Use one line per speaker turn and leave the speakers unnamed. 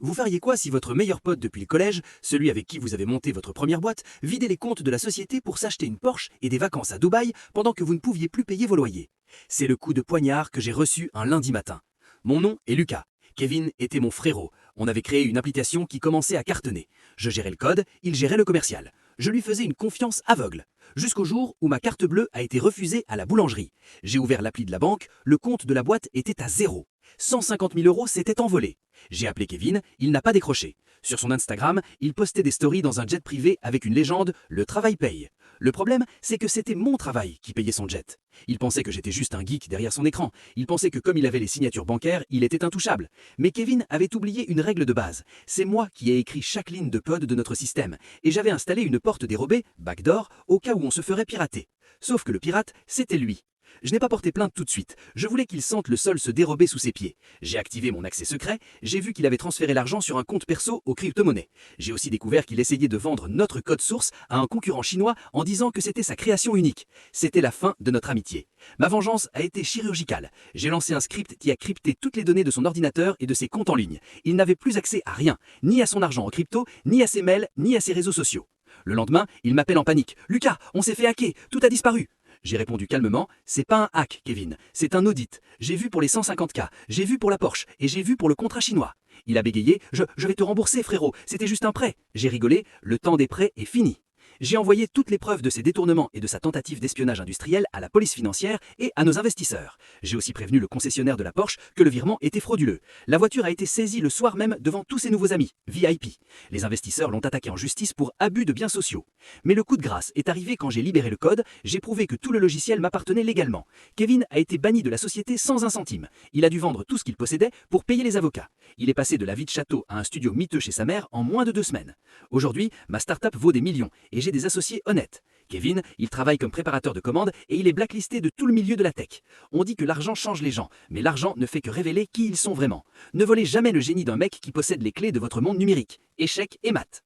Vous feriez quoi si votre meilleur pote depuis le collège, celui avec qui vous avez monté votre première boîte, vidait les comptes de la société pour s'acheter une Porsche et des vacances à Dubaï pendant que vous ne pouviez plus payer vos loyers? C'est le coup de poignard que j'ai reçu un lundi matin. Mon nom est Lucas. Kevin était mon frérot. On avait créé une application qui commençait à cartonner. Je gérais le code, il gérait le commercial. Je lui faisais une confiance aveugle. Jusqu'au jour où ma carte bleue a été refusée à la boulangerie. J'ai ouvert l'appli de la banque, le compte de la boîte était à zéro. 150 000 € s'étaient envolés. J'ai appelé Kevin, il n'a pas décroché. Sur son Instagram, il postait des stories dans un jet privé avec une légende « Le travail paye ». Le problème, c'est que c'était mon travail qui payait son jet. Il pensait que j'étais juste un geek derrière son écran. Il pensait que comme il avait les signatures bancaires, il était intouchable. Mais Kevin avait oublié une règle de base. C'est moi qui ai écrit chaque ligne de code de notre système. Et j'avais installé une porte dérobée, backdoor, au cas où on se ferait pirater. Sauf que le pirate, c'était lui. Je n'ai pas porté plainte tout de suite. Je voulais qu'il sente le sol se dérober sous ses pieds. J'ai activé mon accès secret. J'ai vu qu'il avait transféré l'argent sur un compte perso aux crypto-monnaies. J'ai aussi découvert qu'il essayait de vendre notre code source à un concurrent chinois en disant que c'était sa création unique. C'était la fin de notre amitié. Ma vengeance a été chirurgicale. J'ai lancé un script qui a crypté toutes les données de son ordinateur et de ses comptes en ligne. Il n'avait plus accès à rien, ni à son argent en crypto, ni à ses mails, ni à ses réseaux sociaux. Le lendemain, il m'appelle en panique. « Lucas, on s'est fait hacker, tout a disparu !» J'ai répondu calmement, c'est pas un hack, Kevin, c'est un audit. J'ai vu pour les 150K, j'ai vu pour la Porsche et j'ai vu pour le contrat chinois. Il a bégayé, je vais te rembourser frérot, c'était juste un prêt. J'ai rigolé, le temps des prêts est fini. J'ai envoyé toutes les preuves de ses détournements et de sa tentative d'espionnage industriel à la police financière et à nos investisseurs. J'ai aussi prévenu le concessionnaire de la Porsche que le virement était frauduleux. La voiture a été saisie le soir même devant tous ses nouveaux amis, VIP. Les investisseurs l'ont attaqué en justice pour abus de biens sociaux. Mais le coup de grâce est arrivé quand j'ai libéré le code, j'ai prouvé que tout le logiciel m'appartenait légalement. Kevin a été banni de la société sans un centime. Il a dû vendre tout ce qu'il possédait pour payer les avocats. Il est passé de la vie de château à un studio miteux chez sa mère en moins de 2 semaines. Aujourd'hui, ma start-up vaut des millions et j'ai des associés honnêtes. Kevin, il travaille comme préparateur de commandes et il est blacklisté de tout le milieu de la tech. On dit que l'argent change les gens, mais l'argent ne fait que révéler qui ils sont vraiment. Ne volez jamais le génie d'un mec qui possède les clés de votre monde numérique. Échec et mat.